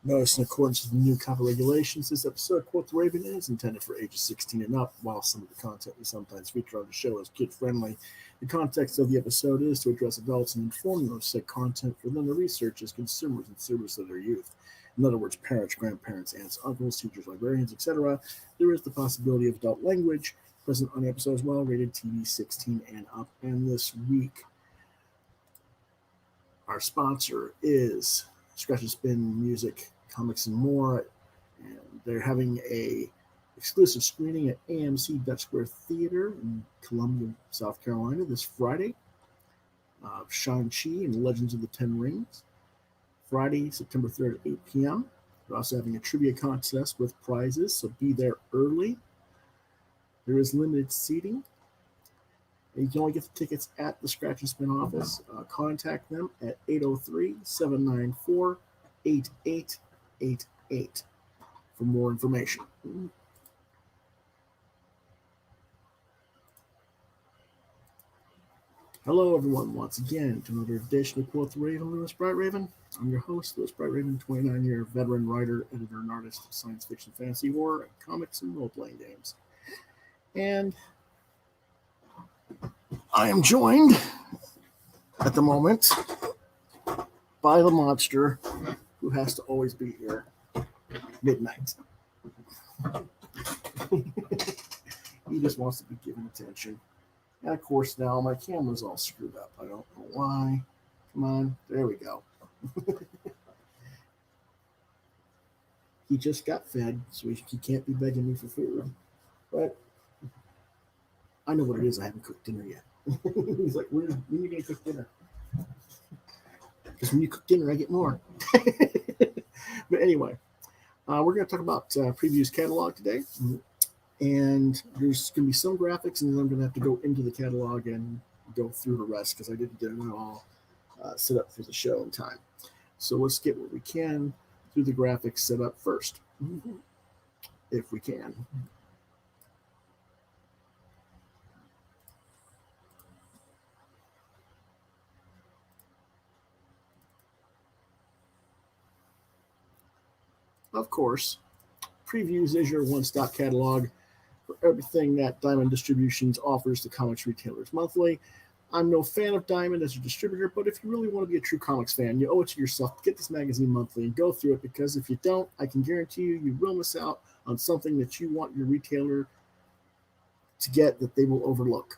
Notice, in accordance with the new copyright regulations, this episode of Quoth Raven is intended for ages 16 and up. While some of the content we sometimes feature on the show is kid-friendly, the context of the episode is to address adults and inform them of said content for them to research as consumers in service of their youth. In other words, parents, grandparents, aunts, uncles, teachers, librarians, etc. There is the possibility of adult language present on the episode as well, rated TV 16 and up. And this week, our sponsor is Scratch and Spin Music, Comics, and More. And they're having a exclusive screening at AMC Dutch Square Theater in Columbia, South Carolina this Friday of Shang-Chi and Legends of the Ten Rings. Friday, September 3rd at 8 p.m. We're also having a trivia contest with prizes, so be there early. There is limited seating. And you can only get the tickets at the Scratch and Spin office. Contact them at 803-794-8888 for more information. Hello, everyone, once again to another edition of Quoth Raven, Louis Bright Raven. I'm your host, Louis Bright Raven, 29-year veteran writer, editor, and artist of science fiction, fantasy, horror, comics, and role-playing games. And I am joined at the moment by the monster who has to always be here midnight. He just wants to be given attention. And of course, now my camera's all screwed up. I don't know why. Come on, there we go. He just got fed, so he can't be begging me for food. But I know what it is. I haven't cooked dinner yet. He's like, when are you going to cook dinner? Because when you cook dinner, I get more. But anyway, we're going to talk about Preview's catalog today. And there's going to be some graphics, and then I'm going to have to go into the catalog and go through the rest because I didn't get it all set up for the show in time. So let's get what we can through the graphics set up first, if we can. Of course, Previews is your one-stop catalog for everything that Diamond Distributions offers to comics retailers monthly. I'm no fan of Diamond as a distributor, but if you really want to be a true comics fan, you owe it to yourself to get this magazine monthly and go through it, because if you don't, I can guarantee you will miss out on something that you want your retailer to get that they will overlook.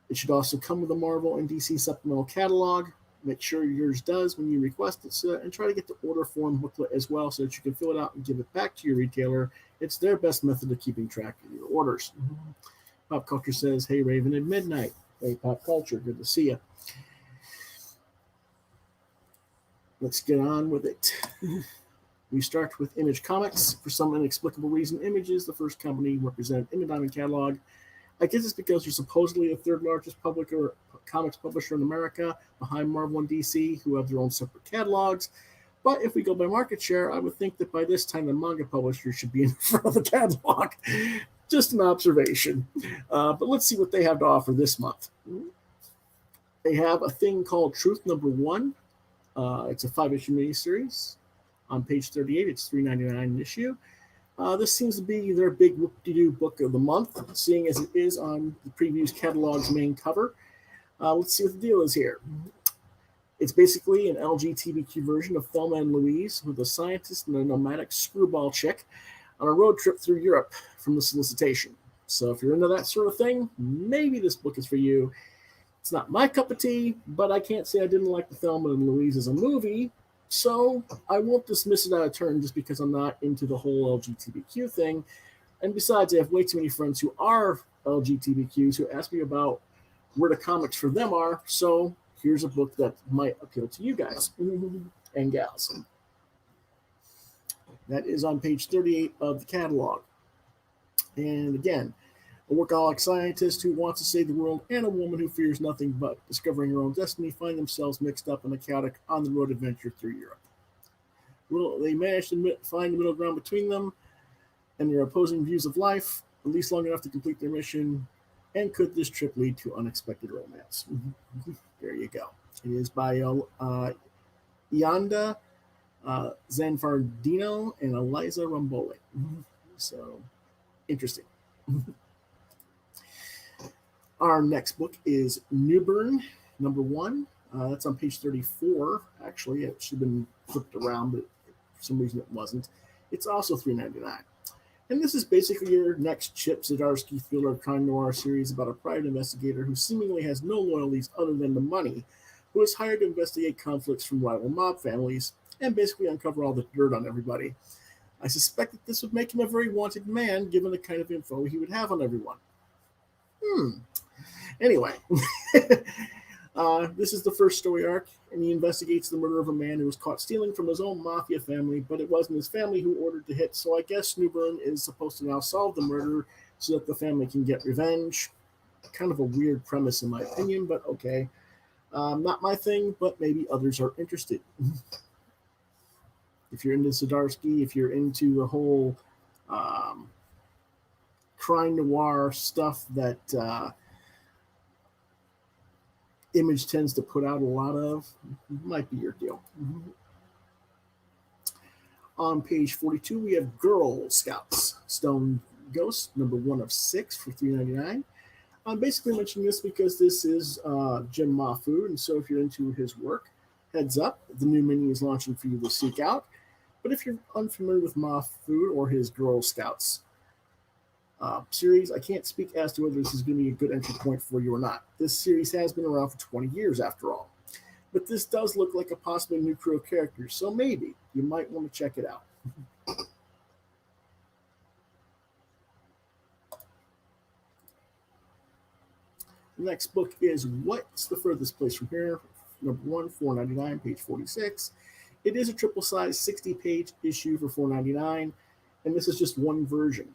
It should also come with a Marvel and DC supplemental catalog. Make sure yours does when you request it, and try to get the order form booklet as well so that you can fill it out and give it back to your retailer. It's their best method of keeping track of your orders. Pop Culture says, hey, Raven at midnight. Hey, Pop Culture, good to see you. Let's get on with it. We start with Image Comics. For some inexplicable reason, Image is the first company represented in the Diamond catalog. I guess it's because they're supposedly the third largest comics publisher in America, behind Marvel and DC, who have their own separate catalogs. But if we go by market share, I would think that by this time the manga publishers should be in front of the catalog. Just an observation. But let's see what they have to offer this month. They have a thing called Truth Number 1. It's a 5-issue miniseries. On page 38, it's $3.99 an issue. This seems to be their big whoop-de-doo book of the month, seeing as it is on the Preview's catalog's main cover. Let's see what the deal is here. It's basically an LGBTQ version of Thelma and Louise with a scientist and a nomadic screwball chick on a road trip through Europe from the solicitation. So if you're into that sort of thing, maybe this book is for you. It's not my cup of tea, but I can't say I didn't like the Thelma and Louise as a movie, so I won't dismiss it out of turn just because I'm not into the whole LGBTQ thing. And besides, I have way too many friends who are LGBTQs who ask me about where the comics for them are, so here's a book that might appeal to you guys and gals. That is on page 38 of the catalog. And again, a workaholic scientist who wants to save the world and a woman who fears nothing but discovering her own destiny find themselves mixed up in a chaotic on-the-road adventure through Europe. Will they manage to find the middle ground between them and their opposing views of life, at least long enough to complete their mission? And could this trip lead to unexpected romance? There you go. It is by Yanda Zanfardino and Eliza Rambole. So, interesting. Our next book is Newburn, number 1. That's on page 34. Actually, it should have been flipped around, but for some reason it wasn't. It's also $3.99. And this is basically your next Chip Zdarsky thriller crime noir series about a private investigator who seemingly has no loyalties other than the money, who is hired to investigate conflicts from rival mob families and basically uncover all the dirt on everybody. I suspect that this would make him a very wanted man, given the kind of info he would have on everyone. Anyway, this is the first story arc, and he investigates the murder of a man who was caught stealing from his own mafia family, but it wasn't his family who ordered the hit, so I guess Newburn is supposed to now solve the murder so that the family can get revenge. Kind of a weird premise in my opinion, but okay. Not my thing, but maybe others are interested. If you're into Zdarsky, if you're into the whole crime noir stuff that Image tends to put out a lot of, might be your deal. On page 42, we have Girl Scouts Stone Ghost, number 1 of 6 for $3.99. I'm basically mentioning this because this is Jim Mahfood, and so if you're into his work, heads up, the new mini is launching for you to seek out. But if you're unfamiliar with Mahfood or his Girl Scouts series, I can't speak as to whether this is going to be a good entry point for you or not. This series has been around for 20 years after all. But this does look like a possibly new crew of characters, so maybe you might want to check it out. The next book is What's the Furthest Place from Here? Number 1, $4.99, page 46. It is a triple size 60-page issue for $4.99, and this is just one version.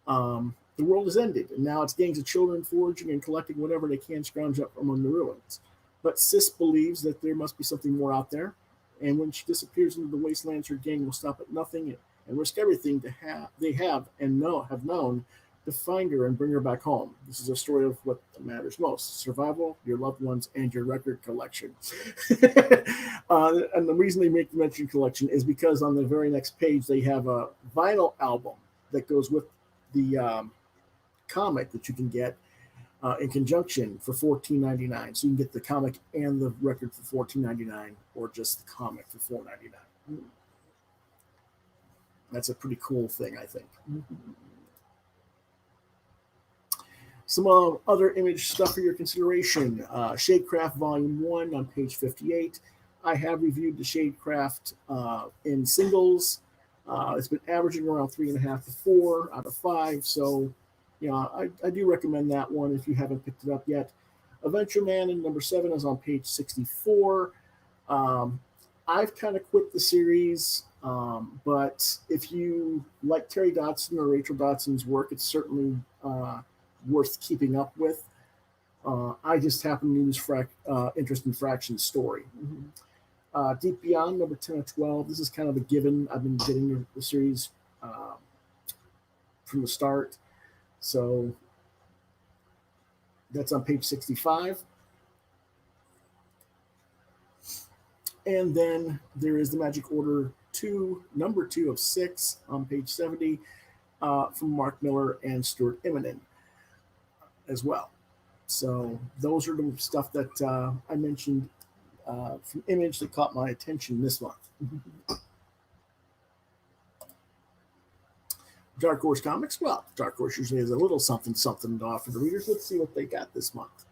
The world has ended, and now it's gangs of children foraging and collecting whatever they can scrounge up among the ruins. But Sis believes that there must be something more out there, and when she disappears into the wastelands, her gang will stop at nothing and risk everything they have known to find her and bring her back home. This is a story of what matters most: survival, your loved ones, and your record collection. And the reason they make the mention collection is because on the very next page they have a vinyl album that goes with the comic that you can get in conjunction for $14.99. So you can get the comic and the record for $14.99, or just the comic for $4.99. That's a pretty cool thing, I think. Some other Image stuff for your consideration. Shadecraft Volume 1 on page 58. I have reviewed the Shadecraft in singles. It's been averaging around 3.5 to 4 out of 5. So, I do recommend that one if you haven't picked it up yet. Adventure Man in number 7 is on page 64. I've kind of quit the series, but if you like Terry Dodson or Rachel Dodson's work, it's certainly worth keeping up with. I just happen to lose interest in Fraction's story. Deep Beyond, number 10 or 12. This is kind of a given. I've been getting the series from the start. So that's on page 65. And then there is the Magic Order 2, number 2 of 6 on page 70 from Mark Miller and Stuart Immonen as well. So those are the stuff that I mentioned from Image that caught my attention this month. Dark Horse Comics. Well, Dark Horse usually has a little something to offer the readers. Let's see what they got this month.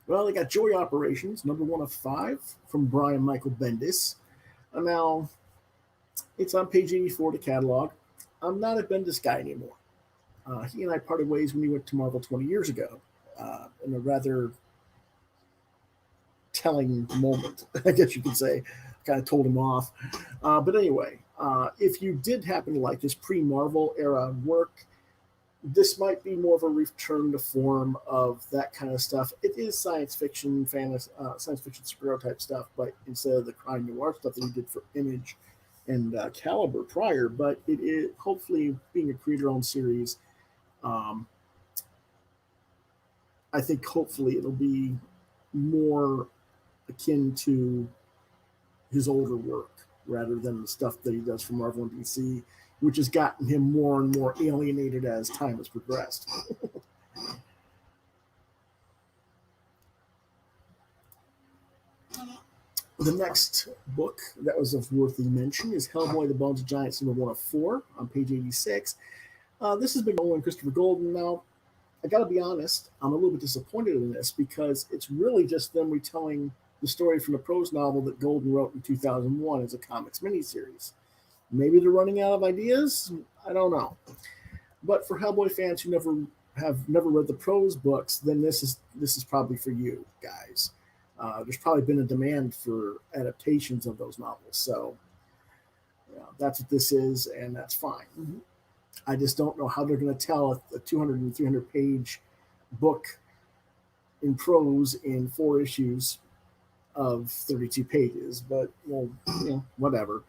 Well, they got Joy Operations, number 1 of 5 from Brian Michael Bendis. Now, it's on page 84 of the catalog. I'm not a Bendis guy anymore. He and I parted ways when he went to Marvel 20 years ago in a rather telling moment, I guess you could say. Kind of told him off. But anyway, if you did happen to like his pre-Marvel era work, this might be more of a return to form of that kind of stuff. It is science fiction, fantasy, science fiction superhero type stuff, but instead of the crime noir stuff that he did for Image and Caliber prior. But it is hopefully being a creator-owned series. I think hopefully it'll be more akin to his older work rather than the stuff that he does for Marvel and DC, which has gotten him more and more alienated as time has progressed. The next book that was of worthy mention is Hellboy, the Bones of Giants, number 1 of 4 on page 86. This has been Nolan and Christopher Golden. Now, I got to be honest, I'm a little bit disappointed in this because it's really just them retelling the story from the prose novel that Golden wrote in 2001 as a comics miniseries. Maybe they're running out of ideas. I don't know. But for Hellboy fans who have never read the prose books, then this is probably for you guys. There's probably been a demand for adaptations of those novels, so that's what this is, and that's fine. Mm-hmm. I just don't know how they're going to tell a 200 and 300 page book in prose in 4 issues of 32 pages, but whatever.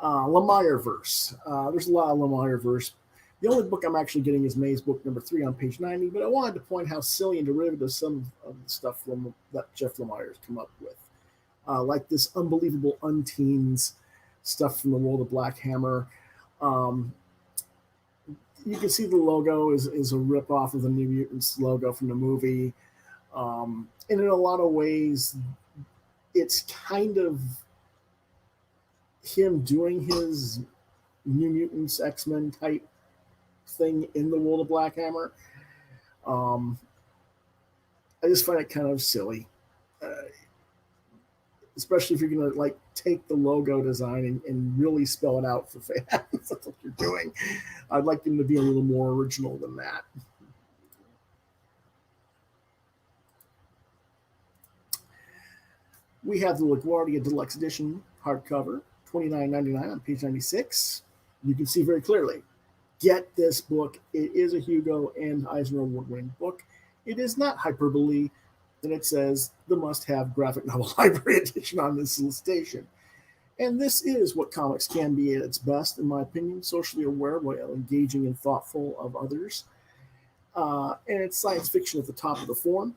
Lemire-verse. There's a lot of Lemire-verse. The only book I'm actually getting is May's book number 3 on page 90, but I wanted to point how silly and derivative some of the stuff that Jeff Lemire has come up with. Like this unbelievable Unteens stuff from the world of Black Hammer. You can see the logo is a rip-off of the New Mutants logo from the movie. And in a lot of ways, it's kind of him doing his New Mutants X-Men type thing in the world of Black Hammer. I just find it kind of silly, especially if you're going to take the logo design and really spell it out for fans. That's what you're doing. I'd like them to be a little more original than that. We have the LaGuardia Deluxe Edition hardcover, $29.99 on page 96. You can see very clearly. Get this book. It is a Hugo and Eisner Award-winning book. It is not hyperbole, and it says the must-have graphic novel library edition on this solicitation. And this is what comics can be at its best, in my opinion, socially aware while engaging and thoughtful of others. And it's science fiction at the top of the form.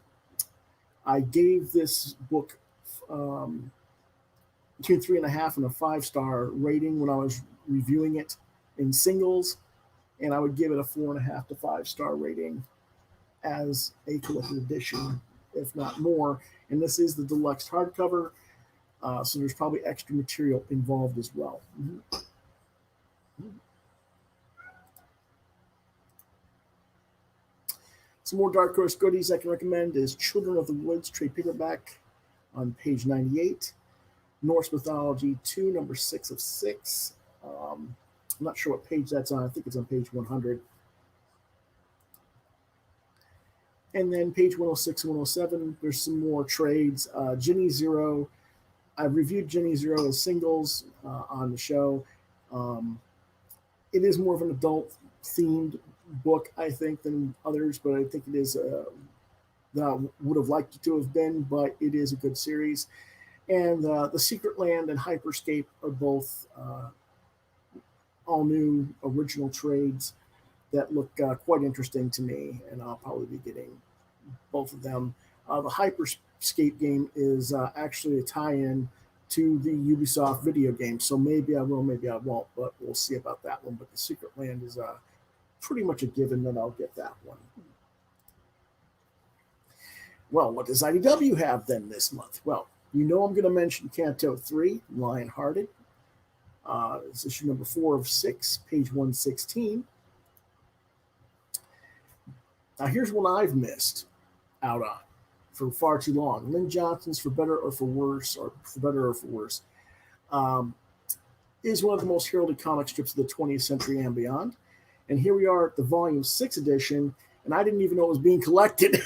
I gave this book between 3.5 and a 5-star rating when I was reviewing it in singles, and I would give it a 4.5 to 5-star rating as a collected edition, if not more. And this is the deluxe hardcover, so there's probably extra material involved as well. Mm-hmm. Some more Dark Horse goodies I can recommend is Children of the Woods trade paperback on page 98. Norse Mythology 2, number 6 of 6. I'm not sure what page that's on. I think it's on page 100. And then page 106 and 107, there's some more trades. Ginny Zero. I've reviewed Ginny Zero as singles on the show. It is more of an adult-themed book, I think, than others, but I think it is that I would have liked it to have been, but it is a good series. And The Secret Land and Hyperscape are both all new original trades that look quite interesting to me, and I'll probably be getting both of them. The Hyperscape game is actually a tie-in to the Ubisoft video game, so maybe I will, maybe I won't, but we'll see about that one. But The Secret Land is pretty much a given that I'll get that one. Well, what does IDW have then this month? Well, you know I'm going to mention Canto 3, Lionhearted. It's issue number 4 of 6, page 116. Now, here's one I've missed out on for far too long. Lynn Johnson's For Better or For Worse, is one of the most heralded comic strips of the 20th century and beyond. And here we are at the volume 6 edition, and I didn't even know it was being collected.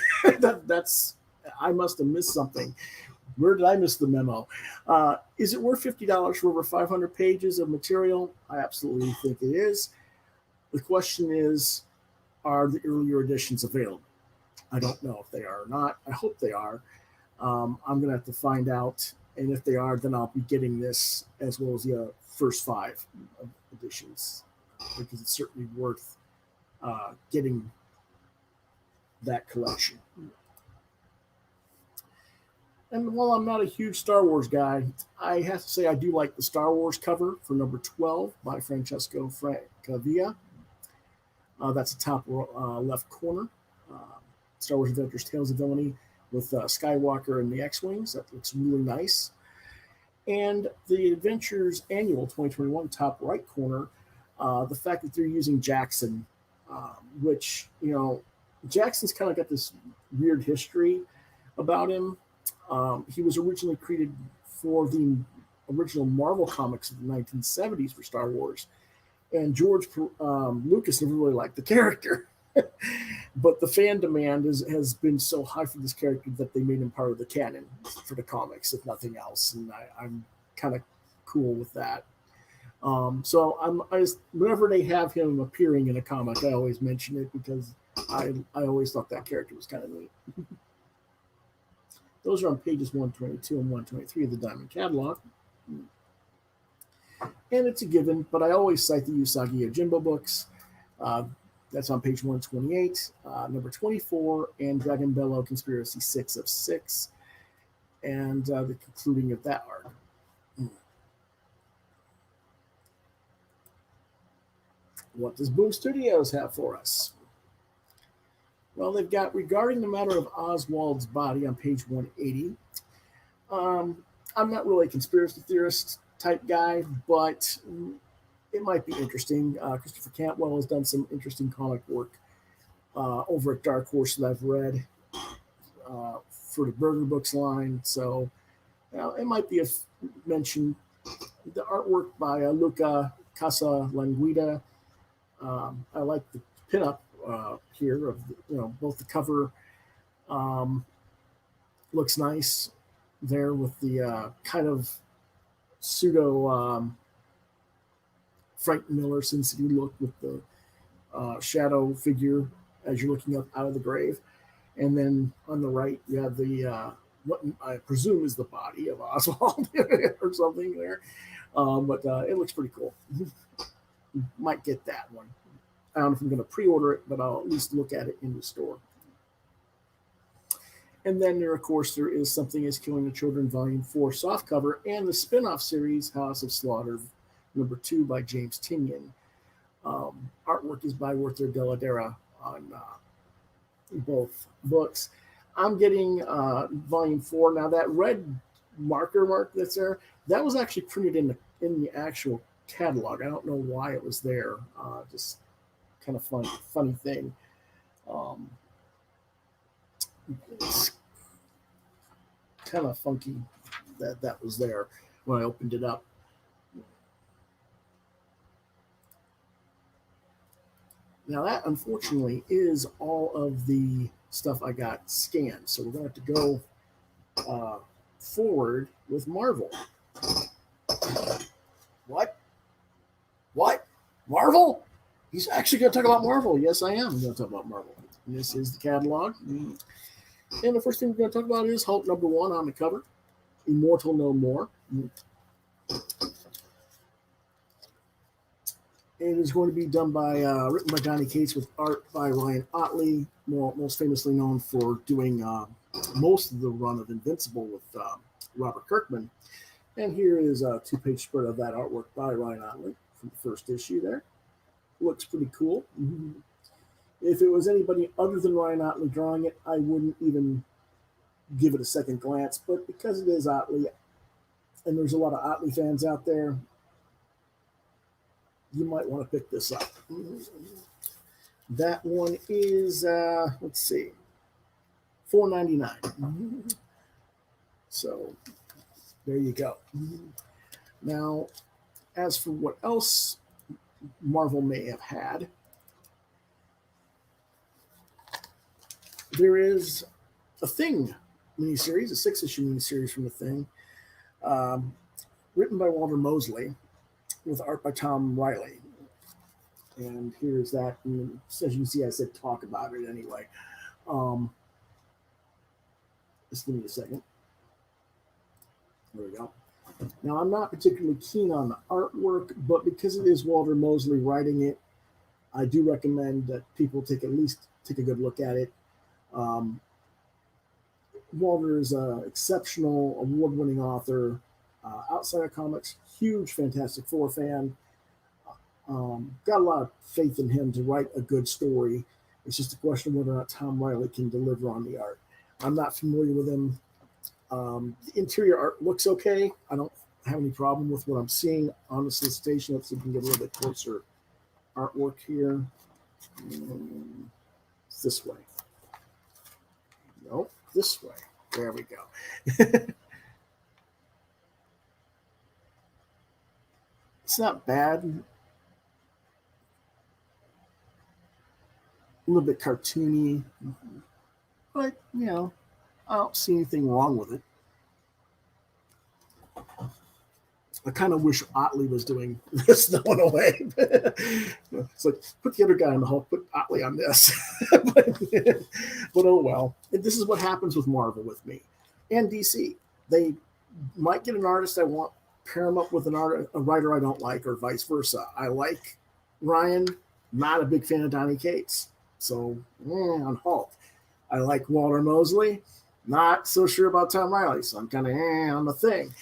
I must have missed something. Where did I miss the memo? Is it worth $50 for over 500 pages of material? I absolutely think it is. The question is, are the earlier editions available? I don't know if they are or not. I hope they are. I'm going to have to find out. And if they are, then I'll be getting this as well as the first 5 editions, because it's certainly worth getting that collection. And while I'm not a huge Star Wars guy, I have to say I do like the Star Wars cover for number 12 by Francesco Francavilla. That's the top left corner. Uh, Star Wars Adventures Tales of Villainy with Skywalker and the X-Wings. That looks really nice. And the Adventures Annual 2021, top right corner, the fact that they're using Jackson, which, Jackson's kind of got this weird history about him. He was originally created for the original Marvel comics of the 1970s for Star Wars. And George Lucas never really liked the character. But the fan demand has been so high for this character that they made him part of the canon for the comics, if nothing else. And I'm kind of cool with that. So whenever they have him appearing in a comic, I always mention it because I always thought that character was kind of neat. Those are on pages 122 and 123 of the Diamond Catalog. And it's a given, but I always cite the Usagi Yojimbo books. That's on page 128, number 24, and Dragon Bellow Conspiracy 6 of 6, and the concluding of that arc. What does Boom Studios have for us? Well, they've got Regarding the Matter of Oswald's Body on page 180. I'm not really a conspiracy theorist type guy, but it might be interesting. Christopher Cantwell has done some interesting comic work over at Dark Horse that I've read for the Burger Books line. So it might be a mention. The artwork by Luca Casalanguida. I like the pinup here of both the cover looks nice there with the kind of pseudo Frank Miller Sin City look with the shadow figure as you're looking up out of the grave. And then on the right, you have the what I presume is the body of Oswald or something there. But it looks pretty cool. Might get that one. I don't know if I'm going to pre-order it, but I'll at least look at it in the store. And then there is Something Is Killing the Children, Volume 4 softcover, and the spin-off series, House of Slaughter, number 2 by James Tynion. Artwork is by Werther Deladera on both books. I'm getting Volume 4. Now, that red mark that's there, that was actually printed in the actual catalog. I don't know why it was there. Just kind of funny thing. It's kind of funky that was there when I opened it up. Now that, unfortunately, is all of the stuff I got scanned. So we're going to have to go forward with Marvel. What? Marvel? He's actually going to talk about Marvel. Yes, I am going to talk about Marvel. And this is the catalog. And the first thing we're going to talk about is Hulk number 1 on the cover, Immortal No More. It is going to be written by Donny Cates with art by Ryan Ottley, most famously known for doing most of the run of Invincible with Robert Kirkman. And here is a 2-page spread of that artwork by Ryan Ottley from the first issue there. Looks pretty cool. If it was anybody other than Ryan Ottley drawing it, I wouldn't even give it a second glance. But because it is Ottley, and there's a lot of Ottley fans out there, you might want to pick this up. That one is, let's see, $4.99. So there you go. Now, as for what else Marvel may have had, there is a Thing miniseries, a 6-issue miniseries from The Thing, written by Walter Mosley, with art by Tom Riley. And here's that. And as you can see, I said talk about it anyway. Just give me a second. There we go. Now, I'm not particularly keen on the artwork, but because it is Walter Mosley writing it, I do recommend that people at least take a good look at it. Walter is an exceptional, award-winning author. Outside of comics, huge Fantastic Four fan. Got a lot of faith in him to write a good story. It's just a question of whether or not Tom Riley can deliver on the art. I'm not familiar with him. The interior art looks okay. I don't have any problem with what I'm seeing on the solicitation. Let's see if we can get a little bit closer artwork here. It's this way. Nope, this way. There we go. It's not bad. A little bit cartoony, but I don't see anything wrong with it. I kind of wish Otley was doing this no one away. It's like, put the other guy on the Hulk, put Otley on this. but oh well. And this is what happens with Marvel with me and DC. They might get an artist I want, pair him up with a writer I don't like, or vice versa. I like Ryan, not a big fan of Donny Cates. So, on Hulk. I like Walter Mosley, not so sure about Tom Riley. So I'm kind of on the thing.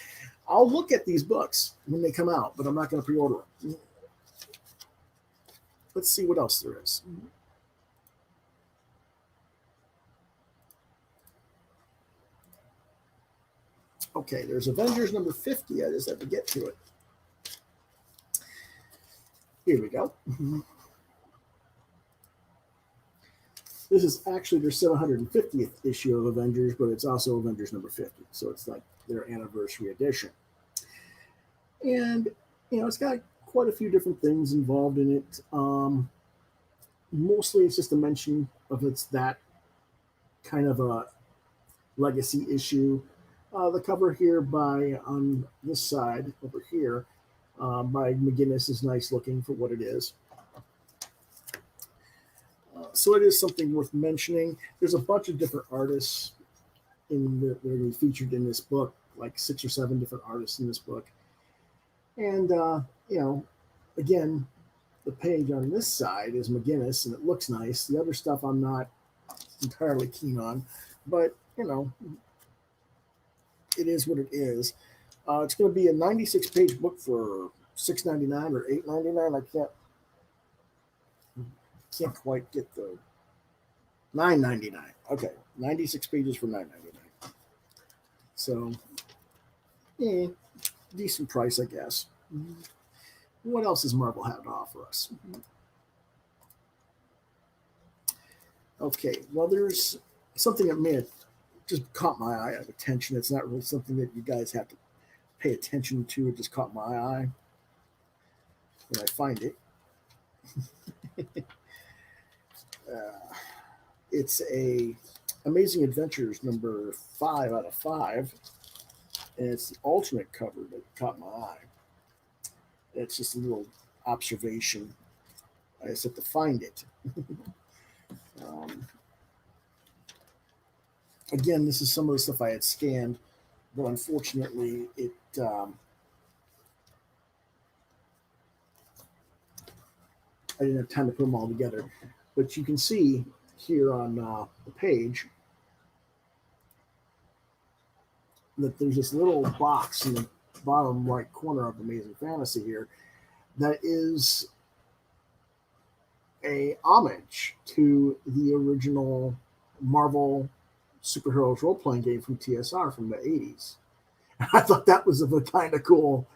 I'll look at these books when they come out, but I'm not going to pre-order them. Let's see what else there is. Okay, there's Avengers number 50. I just have to get to it. Here we go. This is actually their 750th issue of Avengers, but it's also Avengers number 50. So it's like their anniversary edition. And, it's got quite a few different things involved in it. Mostly it's just a mention of it's that kind of a legacy issue. The cover here on this side over here by McGinnis is nice looking for what it is. So it is something worth mentioning. There's a bunch of different artists that are featured in this book, like 6 or 7 different artists in this book. And, again, the page on this side is McGinnis, and it looks nice. The other stuff I'm not entirely keen on, but, it is what it is. It's going to be a 96-page book for $6.99 or $8.99. I can't quite get the $9.99. Okay, 96 pages for $9.99. So, decent price, I guess. What else does Marvel have to offer us? Okay, well, there's something that may have just caught my eye of attention. It's not really something that you guys have to pay attention to. It just caught my eye when I find it. It's a Amazing Adventures number 5 out of 5, and it's the alternate cover that caught my eye. It's just a little observation. I just have to find it. Again, this is some of the stuff I had scanned, but unfortunately, I didn't have time to put them all together. But you can see here on the page that there's this little box in the bottom right corner of Amazing Fantasy here that is a homage to the original Marvel superheroes role-playing game from TSR from the 80s. I thought that was a kind of cool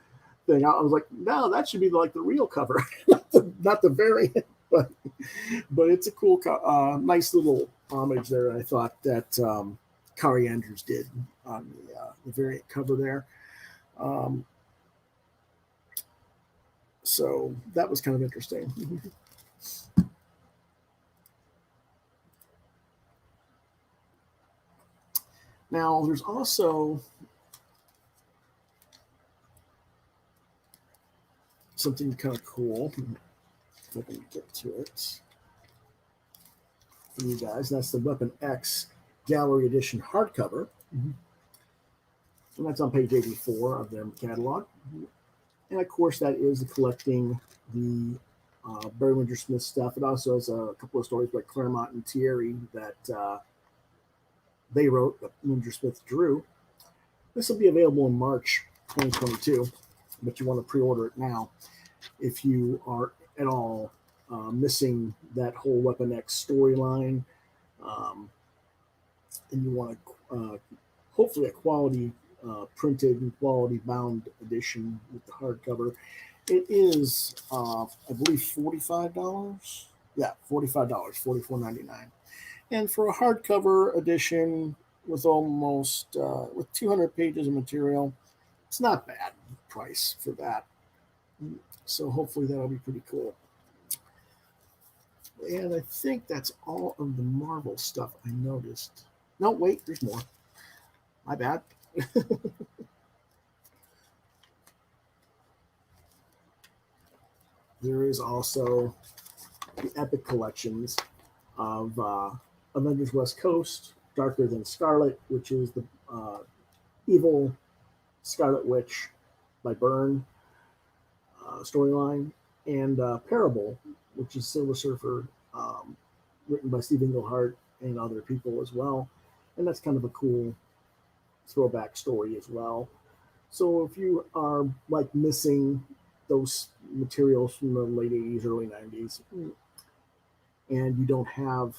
thing. I was like, no, that should be like the real cover, not the variant. But it's a cool, nice little homage there. I thought that Kari Andrews did on the variant cover there. So that was kind of interesting. Now, there's also something kind of cool. If I can get to it for you guys. That's the Weapon X Gallery Edition hardcover. And that's on page 84 of their catalog. And of course, that is collecting the Barry Windsor Smith stuff. It also has a couple of stories by Claremont and Thierry that they wrote, that Windsor Smith drew. This will be available in March 2022, but you want to pre-order it now if you are at all missing that whole Weapon X storyline, and you want hopefully a quality printed and quality bound edition with the hardcover. It is, I believe, $45. Yeah, $45, $44.99. And for a hardcover edition with with 200 pages of material, it's not bad price for that. So hopefully that'll be pretty cool. And I think that's all of the Marvel stuff I noticed. No, wait, there's more. My bad. There is also the Epic collections of Avengers West Coast, Darker Than Scarlet, which is the evil Scarlet Witch by Byrne storyline, and Parable, which is Silver Surfer, written by Steve Englehart and other people as well. And that's kind of a cool throwback story as well. So if you are like missing those materials from the late 80s, early 90s, and you don't have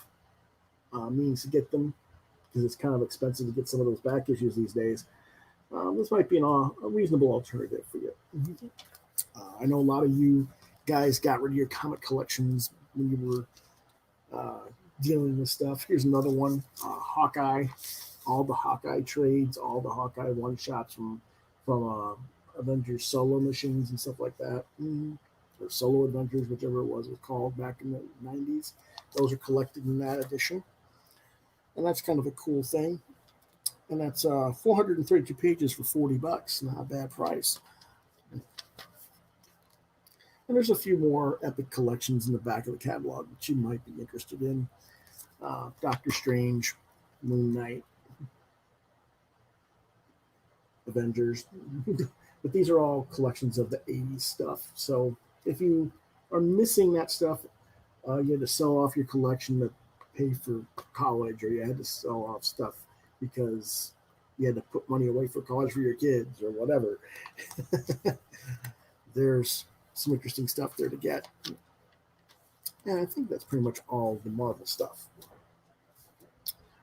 means to get them because it's kind of expensive to get some of those back issues these days, this might be a reasonable alternative for you. I know a lot of you guys got rid of your comic collections when you were dealing with stuff. Here's another one, Hawkeye, all the Hawkeye trades, all the Hawkeye one-shots from Avengers solo missions and stuff like that, or solo adventures, whichever it was called back in the 90s. Those are collected in that edition, and that's kind of a cool thing. And that's 432 pages for $40. Not a bad price. And there's a few more Epic collections in the back of the catalog that you might be interested in. Doctor Strange, Moon Knight, Avengers. But these are all collections of the 80s stuff. So if you are missing that stuff, you had to sell off your collection to pay for college, or you had to sell off stuff because you had to put money away for college for your kids or whatever. There's some interesting stuff there to get. And I think that's pretty much all the Marvel stuff.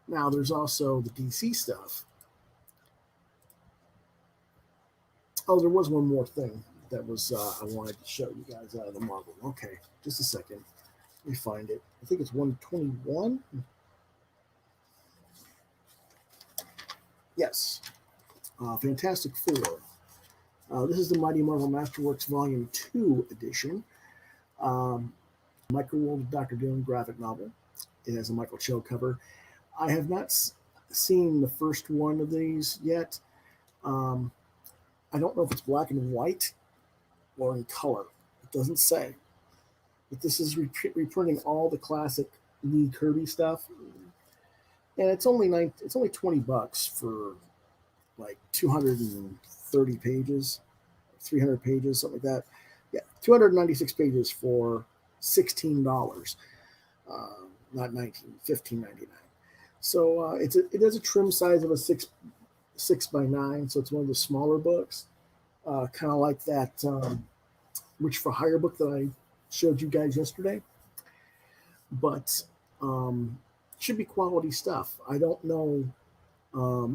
Now there's also the DC stuff. Oh, there was one more thing that was I wanted to show you guys out of the Marvel. Okay, just a second. Let me find it. I think it's 121. Yes. Fantastic Four. This is the Mighty Marvel Masterworks Volume 2 edition. Micro World of Dr. Doom graphic novel. It has a Michael Cho cover. I have not seen the first one of these yet. I don't know if it's black and white or in color. It doesn't say. But this is reprinting all the classic Lee Kirby stuff. And it's only $20 for like 230 pages, 300 pages, something like that. Yeah, 296 pages for $16. Not $19, $15.99. So it has a trim size of a 6x9, so it's one of the smaller books, kind of like that Witch for Hire book that I showed you guys yesterday. But should be quality stuff. I don't know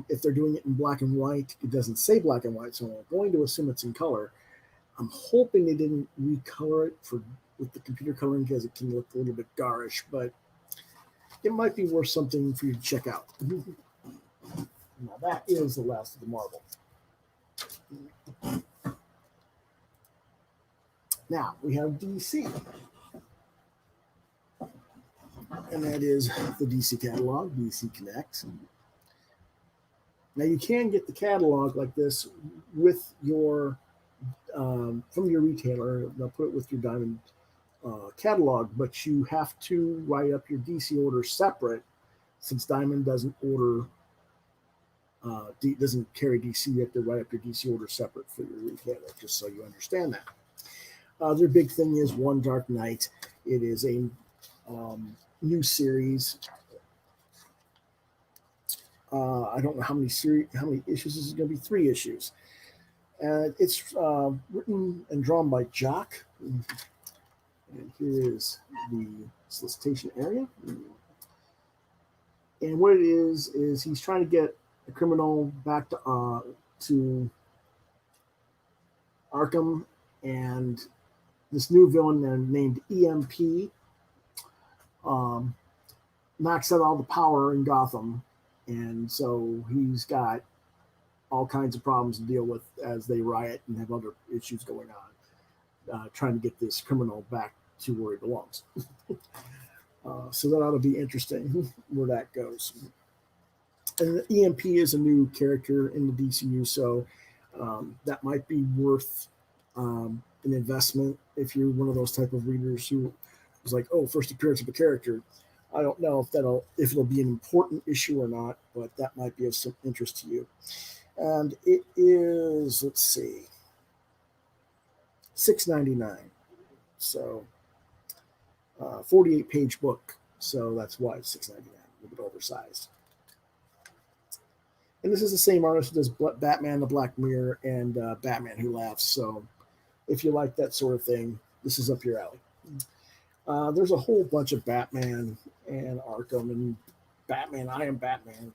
if they're doing it in black and white. It doesn't say black and white, so I'm going to assume it's in color. I'm hoping they didn't recolor it with the computer coloring because it can look a little bit garish, but it might be worth something for you to check out. Now that is the last of the Marvel. Now we have DC. And that is the DC catalog, DC Connect. Now you can get the catalog like this with your from your retailer. They'll put it with your Diamond catalog, but you have to write up your DC order separate, since Diamond doesn't order doesn't carry DC. You have to write up your DC order separate for your retailer, just so you understand that. Their big thing is One Dark Knight. It is a new series I don't know how many issues. This is going to be 3 issues. It's written and drawn by Jock. And here is the solicitation area. And what it is he's trying to get a criminal back to Arkham, and this new villain named EMP knocks out all the power in Gotham, and so he's got all kinds of problems to deal with as they riot and have other issues going on, trying to get this criminal back to where he belongs. So that ought to be interesting where that goes. And the EMP is a new character in the DCU, so that might be worth an investment if you're one of those type of readers who was like, oh, first appearance of a character. I don't know if it'll be an important issue or not, but that might be of some interest to you. And it is, let's see, $6.99. So 48-page book. So that's why it's $6.99. A little bit oversized. And this is the same artist who does Batman, the Black Mirror, and Batman Who Laughs. So if you like that sort of thing, this is up your alley. There's a whole bunch of Batman and Arkham and Batman, I Am Batman,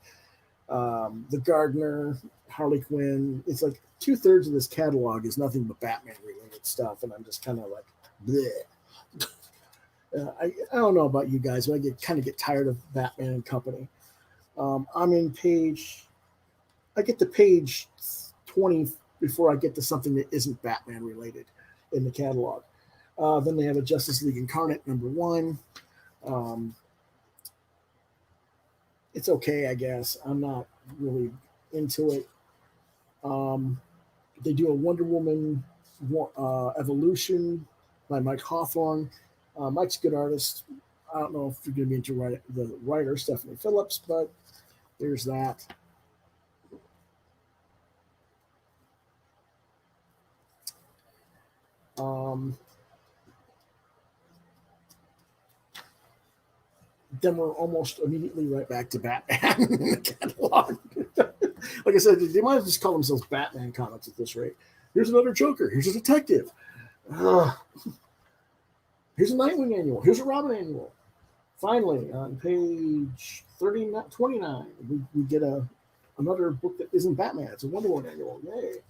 The Gardener, Harley Quinn. It's like 2/3 of this catalog is nothing but Batman-related stuff, and I'm just kind of like, bleh. I don't know about you guys, but I kind of get tired of Batman and Company. I'm in I get to page 20 before I get to something that isn't Batman related in the catalog. Then they have a Justice League Incarnate #1. It's okay, I guess. I'm not really into it. They do a Wonder Woman Evolution by Mike Hawthorne. Mike's a good artist. I don't know if you're going to be into the writer, Stephanie Phillips, but there's that. Then we're almost immediately right back to Batman in the catalog. Like I said, they might have just called themselves Batman comics at this rate. Here's another Joker. Here's a detective. Here's a Nightwing annual. Here's a Robin annual. Finally, on page 29, we get another book that isn't Batman. It's a Wonder Woman annual. Yay.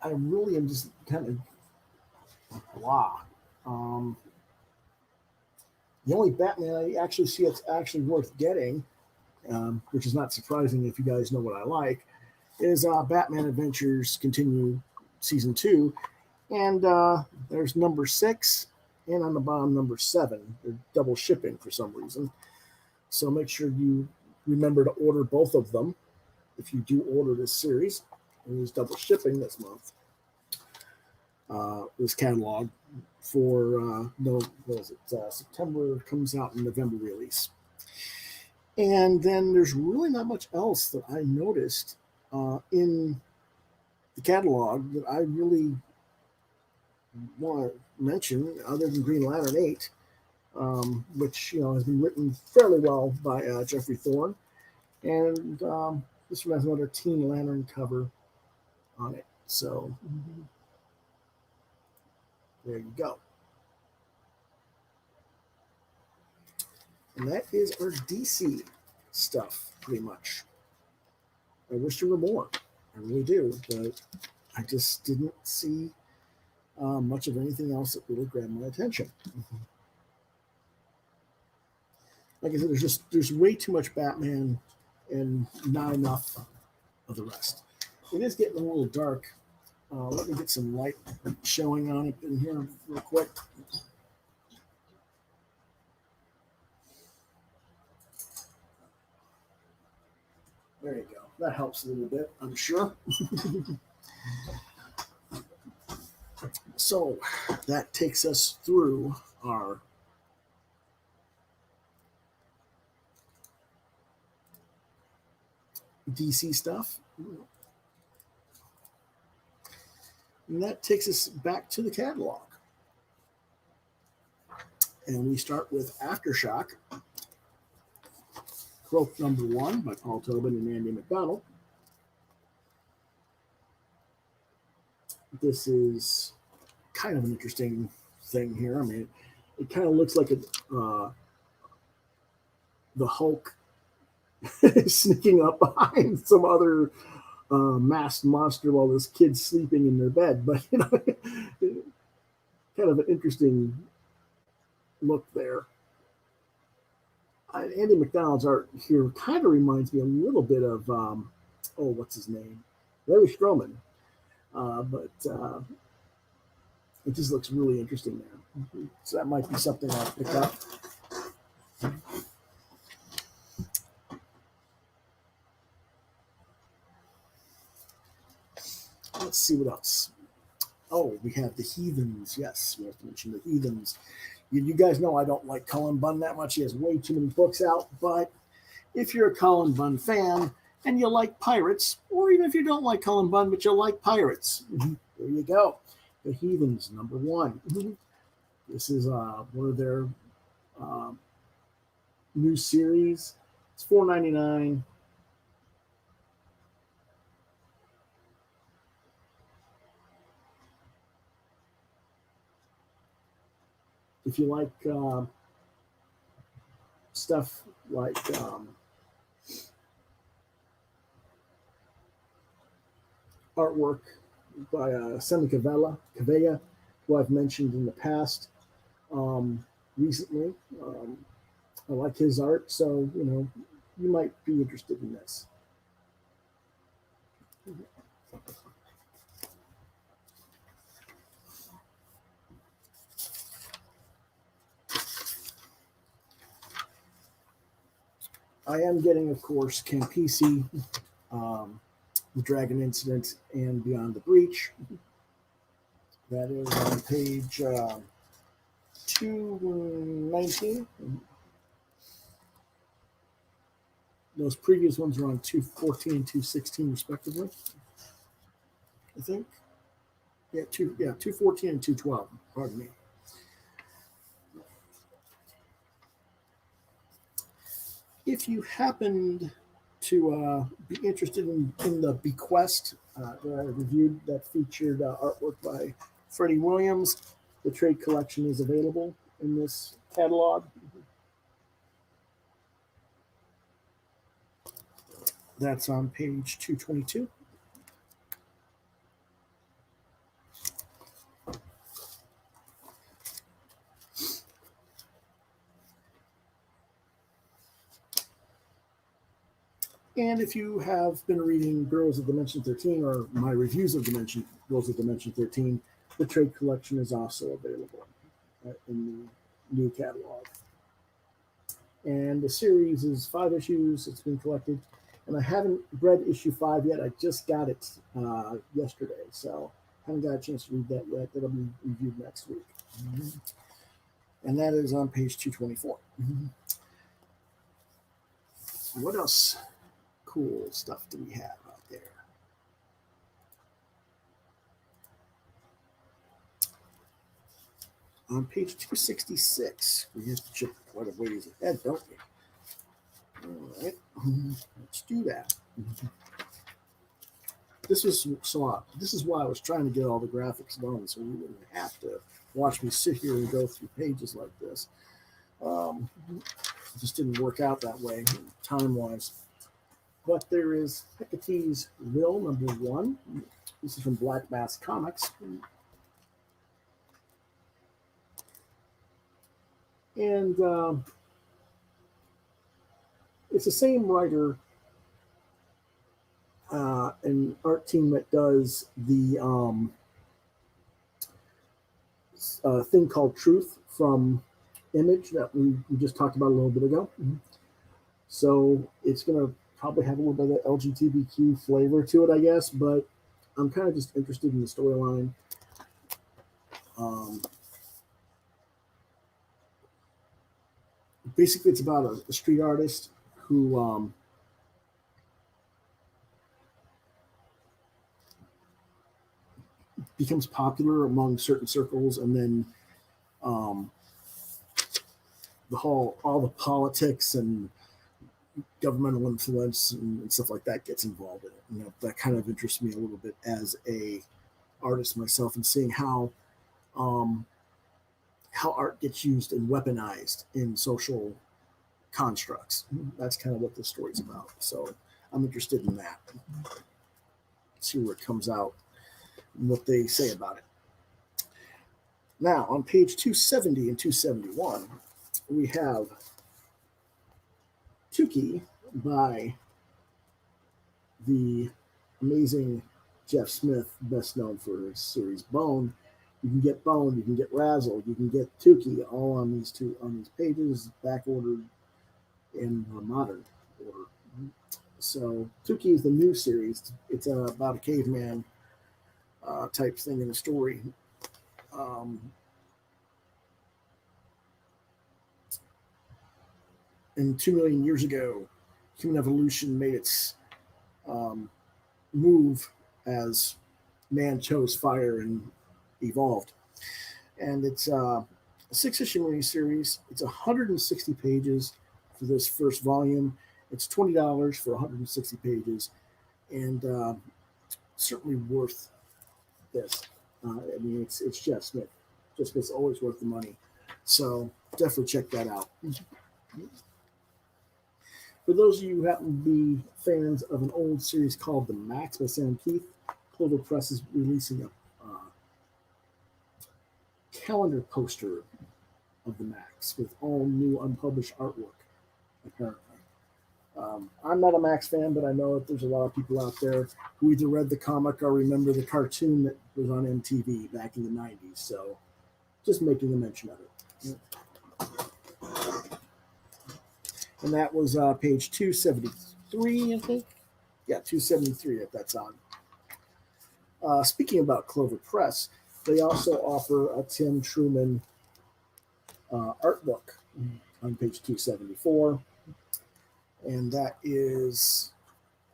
I really am just kind of blah. The only Batman I actually see it's actually worth getting, which is not surprising if you guys know what I like, is Batman Adventures Continue Season 2. And there's number 6, and on the bottom, number 7. They're double shipping for some reason. So make sure you remember to order both of them if you do order this series. There's double shipping this month. This catalog for September comes out in November release. And then there's really not much else that I noticed in the catalog that I really want to mention other than Green Lantern 8, which has been written fairly well by Jeffrey Thorne. And this one has another Teen Lantern cover on it. So there you go. And that is our DC stuff, pretty much. I wish there were more. I really do. But I just didn't see much of anything else that really grabbed my attention. Like I said, there's way too much Batman and not enough of the rest. It is getting a little dark. Let me get some light showing on it in here real quick. There you go. That helps a little bit, I'm sure. So that takes us through our DC stuff. And that takes us back to the catalog. And we start with Aftershock, Quoth number 1 by Paul Tobin and Andy McDonald. This is kind of an interesting thing here. I mean, it kind of looks like the Hulk sneaking up behind some other masked monster while this kid's sleeping in their bed. But, you know, kind of an interesting look there. Andy McDonald's art here kind of reminds me a little bit of, what's his name? Larry Stroman. But it just looks really interesting there. So that might be something I'll pick up. Let's see what else. Oh, we have the Heathens. Yes, we have to mention the Heathens. You guys know I don't like Cullen Bunn that much. He has way too many books out. But if you're a Cullen Bunn fan and you like pirates, or even if you don't like Cullen Bunn but you like pirates, there you go. The Heathens, number 1. This is one of their new series. It's $4.99. If you like stuff like artwork by Semi Cavella, who I've mentioned in the past recently. I like his art, so, you know, you might be interested in this. I am getting, of course, Campisi, The Dragon Incident, and Beyond the Breach. That is on page 219. Those previous ones are on 214 and 216, respectively. I think. Yeah, 214 and 212. Pardon me. If you happened to be interested in the Bequest that I reviewed, that featured artwork by Freddie Williams, the trade collection is available in this catalog. That's on page 222. And if you have been reading Girls of Dimension 13 or my reviews of Girls of Dimension 13, the trade collection is also available in the new catalog. And the series is 5 issues. It's been collected. And I haven't read issue 5 yet. I just got it yesterday. So I haven't got a chance to read that yet. That'll be reviewed next week. And that is on page 224. What else? Cool stuff do we have out there? On page 266, we have to check quite a ways ahead, don't we? All right, let's do that. This is why I was trying to get all the graphics done, so you wouldn't have to watch me sit here and go through pages like this. It just didn't work out that way, time-wise. But there is Hecate's Will, number 1. This is from Black Bass Comics. And it's the same writer and art team that does the thing called Truth from Image that we just talked about a little bit ago. So it's going to probably have a little bit of LGBTQ flavor to it, I guess, but I'm kind of just interested in the storyline. Basically, it's about a street artist who becomes popular among certain circles, and then all the politics and governmental influence and stuff like that gets involved in it. You know, that kind of interests me a little bit as a artist myself, and seeing how art gets used and weaponized in social constructs. That's kind of what this story's about. So I'm interested in that. See where it comes out and what they say about it. Now, on page 270 and 271, we have Tukey by the amazing Jeff Smith, best known for his series Bone. You can get Bone, you can get Razzle, you can get Tukey, all on these pages, back ordered in modern order. So Tukey is the new series. It's about a caveman type thing in the story. And 2 million years ago, human evolution made its move as man chose fire and evolved. And it's a 6-issue miniseries. It's 160 pages for this first volume. It's $20 for 160 pages, and certainly worth this. I mean, it's Jeff Smith. Jeff Smith's always worth the money. So definitely check that out. For those of you who happen to be fans of an old series called The Max by Sam Keith, Clover Press is releasing a calendar poster of The Max with all new unpublished artwork, apparently. I'm not a Max fan, but I know that there's a lot of people out there who either read the comic or remember the cartoon that was on MTV back in the 90s. So just making a mention of it. And that was page 273, I think. Yeah, 273 if that's on. Speaking about Clover Press, they also offer a Tim Truman art book on page 274. And that is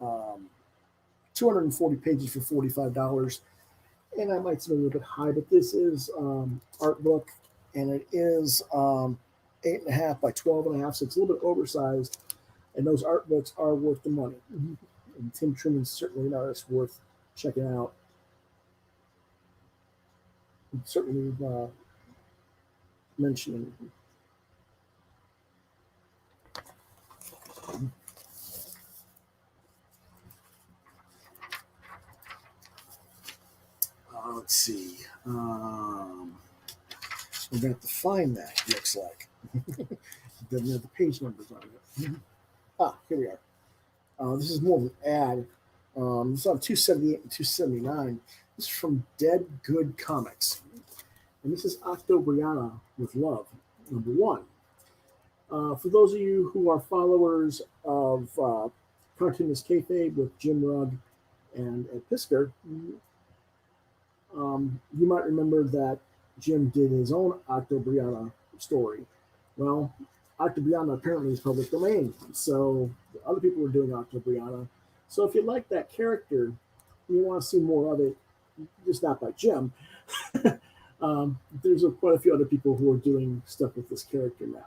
240 pages for $45. And I might seem a little bit high, but this is art book, and it is 8.5 by 12.5, so it's a little bit oversized. And those art books are worth the money. And Tim Truman's certainly an artist worth checking out. And certainly mentioning. Let's see. I'm going to have to find that, looks like. Doesn't have the page numbers on it. Here we are. This is more of an ad. This is on 278 and 279. This is from Dead Good Comics. And this is Octobriana with Love, number 1. For those of you who are followers of Cartoonist Kayfabe with Jim Rugg and Ed Piskor, you might remember that Jim did his own Octobriana story. Well, Octobriana apparently is public domain, so other people are doing Octobriana. So if you like that character, you want to see more of it, just not by Jim. There's quite a few other people who are doing stuff with this character now.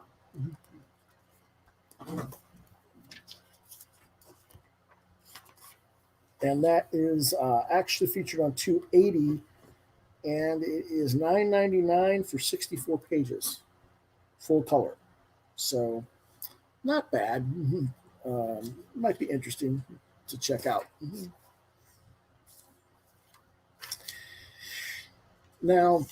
And that is actually featured on 280, and it is $9.99 for 64 pages, full color. So not bad. Might be interesting to check out. Now,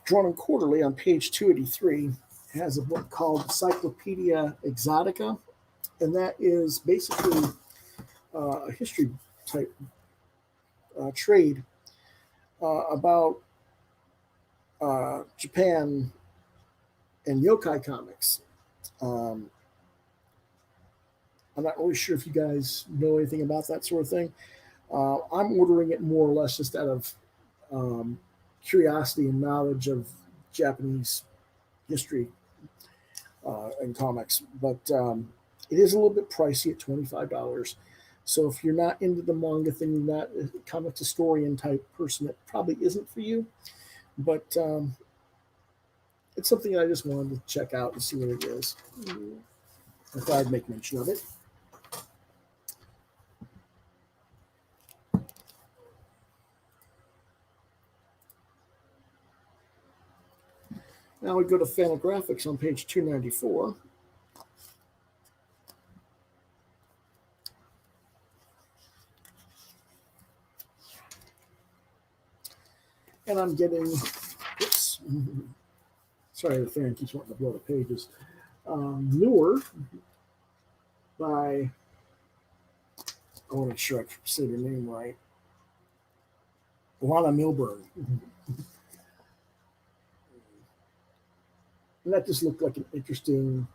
Drawn and Quarterly on page 283 has a book called Encyclopedia Exotica, and that is basically a history type trade about Japan and yokai comics. I'm not really sure if you guys know anything about that sort of thing. I'm ordering it more or less just out of curiosity and knowledge of Japanese history and comics, but it is a little bit pricey at $25. So if you're not into the manga thing, you're not a comic historian type person, it probably isn't for you. But it's something I just wanted to check out and see what it is. I thought I'd make mention of it. Now we go to Fantagraphics on page 294. And I'm getting, oops, sorry, the fan keeps wanting to blow the pages. Newer by, I want to make sure I say their name right, Lana Milburn. And that just looked like an interesting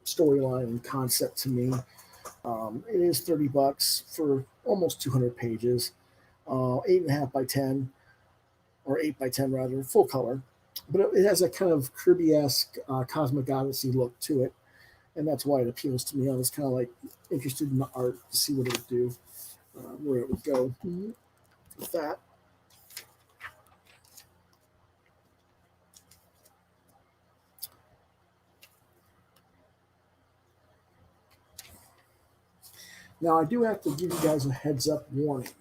storyline and concept to me. It is $30 for almost 200 pages, 8.5 by 10, or 8 by 10 rather, full color. But it has a kind of Kirby-esque Cosmic Odyssey look to it, and that's why it appeals to me. I was kind of like interested in the art to see what it would do, where it would go with that. Now, I do have to give you guys a heads up warning,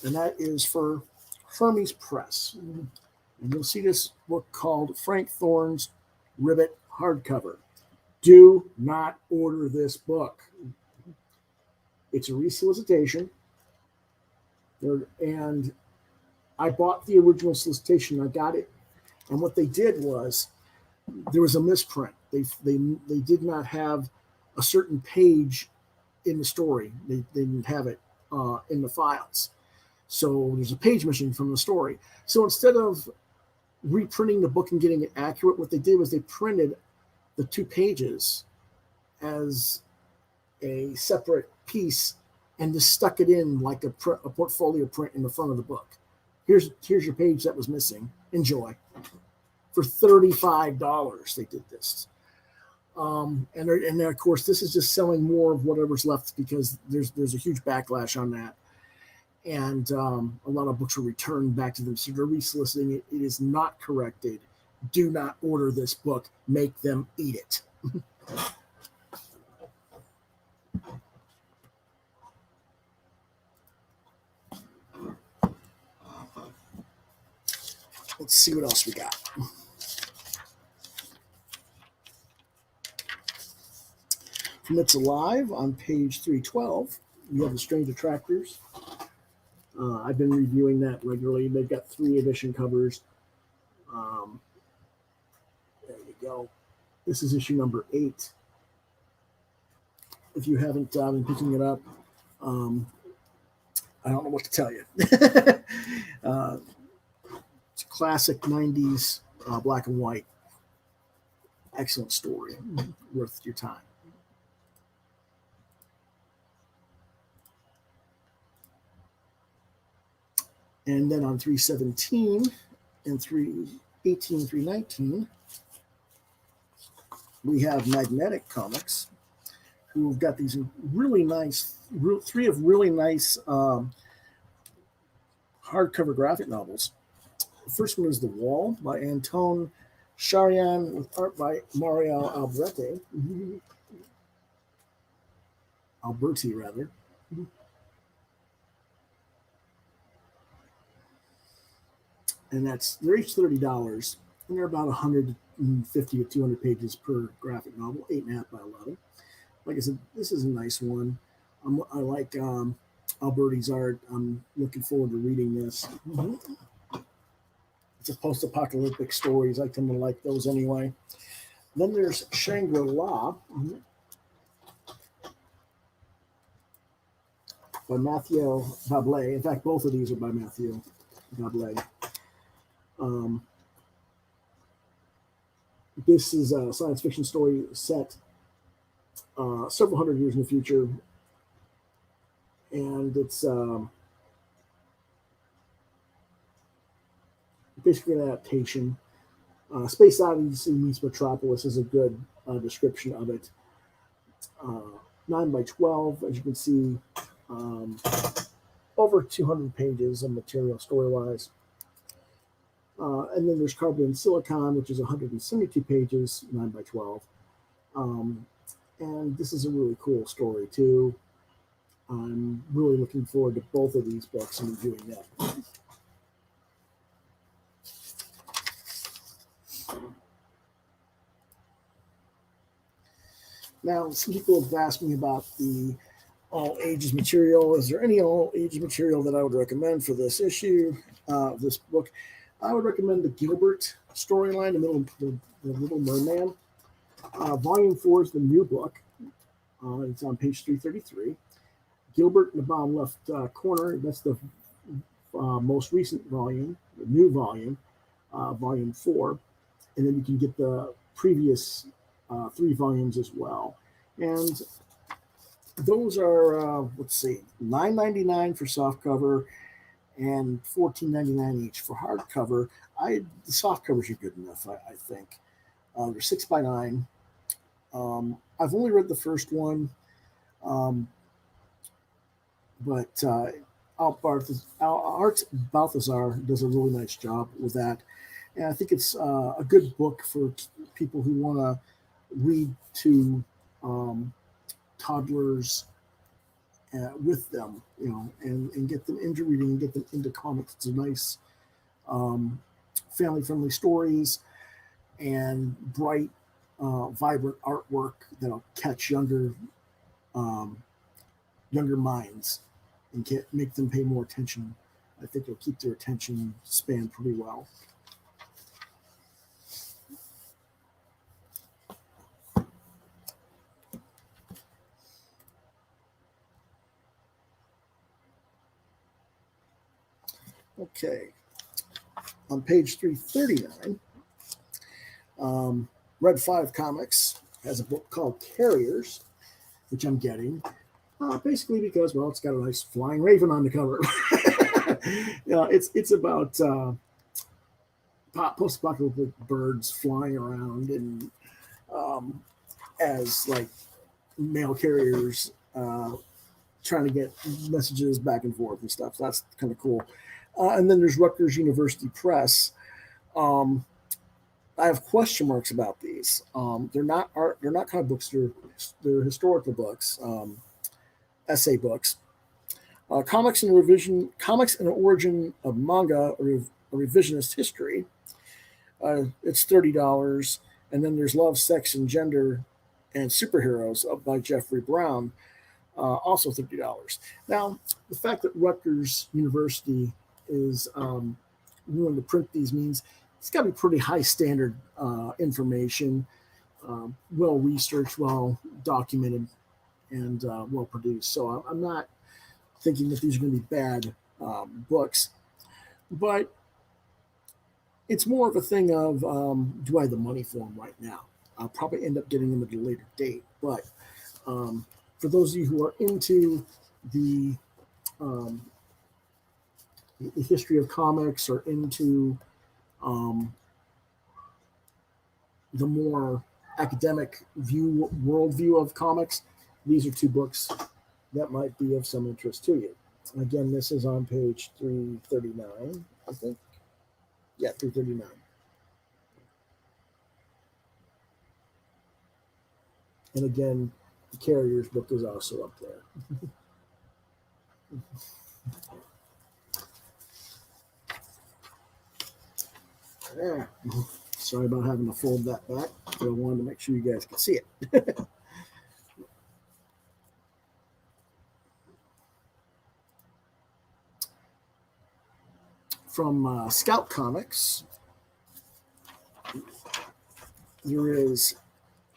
and that is for Hermes Press. And you'll see this book called Frank Thorne's Ribbit hardcover. Do not order this book. It's a resolicitation, and I bought the original solicitation. I got it, and what they did was there was a misprint. They did not have a certain page in the story. They didn't have it in the files. So there's a page missing from the story. So instead of reprinting the book and getting it accurate, what they did was they printed the 2 pages as a separate piece and just stuck it in like a portfolio print in the front of the book. Here's your page that was missing. Enjoy. For $35, they did this. And of course, this is just selling more of whatever's left because there's a huge backlash on that. And a lot of books were returned back to them. So they're resoliciting it. It is not corrected. Do not order this book. Make them eat it. Let's see what else we got. From It's Alive on page 312, you have the Strange Attractors. I've been reviewing that regularly. They've got 3 edition covers. There you go. This is issue number 8. If you haven't been picking it up, I don't know what to tell you. It's a classic 90s black and white. Excellent story. Worth your time. And then on 317 and 318, 319, we have Magnetic Comics, who've got these really nice, 3 of really nice hardcover graphic novels. The first one is The Wall by Antone Sharian with art by Mario Alberti. Alberti, rather. And they're each $30, and they're about 150 to 200 pages per graphic novel, 8.5 by 11. Like I said, this is a nice one. I like Alberti's art. I'm looking forward to reading this. It's a post-apocalyptic stories. I tend to like those anyway. Then there's Shangri-La by Mathieu Bablé. In fact, both of these are by Mathieu Bablé. This is a science fiction story set several hundred years in the future, and it's basically an adaptation. Space Odyssey meets Metropolis is a good description of it. 9 by 12, as you can see, over 200 pages of material story-wise. And then there's Carbon and Silicon, which is 172 pages, 9 by 12. And this is a really cool story, too. I'm really looking forward to both of these books and reviewing them. Now, some people have asked me about the all ages material. Is there any all ages material that I would recommend for this issue, this book? I would recommend the Gilbert storyline, the Little Merman. Volume 4 is the new book. It's on page 333. Gilbert in the bottom left corner, that's the most recent volume, the new volume, volume 4. And then you can get the previous 3 volumes as well. And those are, let's see, $9.99 for softcover and $14.99 each for hardcover. The softcovers are good enough, I think. They're 6 by 9. I've only read the first one, but Art Balthazar does a really nice job with that. And I think it's a good book for people who want to read to toddlers with them, and get them into reading and get them into comics. It's a nice family-friendly stories and bright, vibrant artwork that'll catch younger minds and make them pay more attention. I think it'll keep their attention span pretty well. Okay, on page 339, Red 5 Comics has a book called Carriers, which I'm getting, basically because, well, it's got a nice flying raven on the cover. It's about post-apocalyptic birds flying around and as like mail carriers trying to get messages back and forth and stuff. So that's kind of cool. And then there's Rutgers University Press. I have question marks about these. They're not comic books. They're historical books, essay books. Comics and Origin of Manga, a Revisionist History. It's $30, and then there's Love, Sex, and Gender, and Superheroes by Jeffrey Brown, also $30. Now, the fact that Rutgers University is willing to print these means it's got to be pretty high standard information, well researched, well documented, and well produced. So I'm not thinking that these are going to be bad books, but it's more of a thing of do I have the money for them right now? I'll probably end up getting them at a later date. But for those of you who are into the history of comics or into the more academic worldview of comics, these are 2 books that might be of some interest to you. Again, this is on page 339, I think. Yeah, 339. And again, the Carriers book is also up there. Yeah. Sorry about having to fold that back, but I wanted to make sure you guys could see it. From Scout Comics, there is,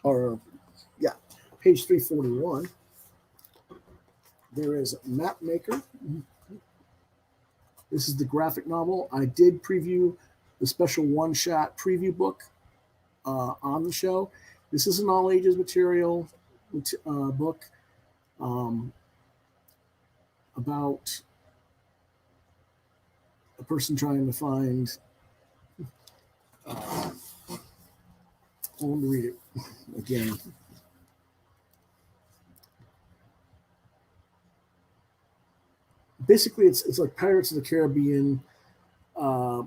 page 341, there is Map Maker. This is the graphic novel. I did preview the special one-shot preview book on the show. This is an all-ages material book about a person trying to find. I want to read it again. basically it's like Pirates of the Caribbean, but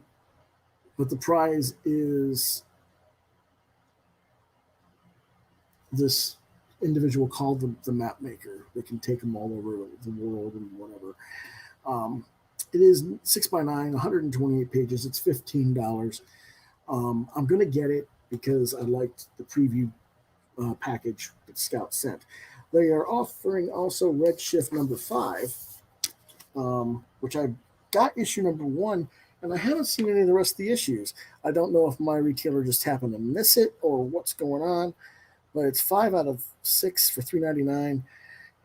the prize is this individual called the map maker that can take them all over the world and whatever. It is 6x9, 128 pages. It's $15. I'm going to get it because I liked the preview package that Scout sent. They are offering also Redshift number 5, which I got issue number 1, and I haven't seen any of the rest of the issues. I don't know if my retailer just happened to miss it or what's going on, but it's 5 out of 6 for $3.99.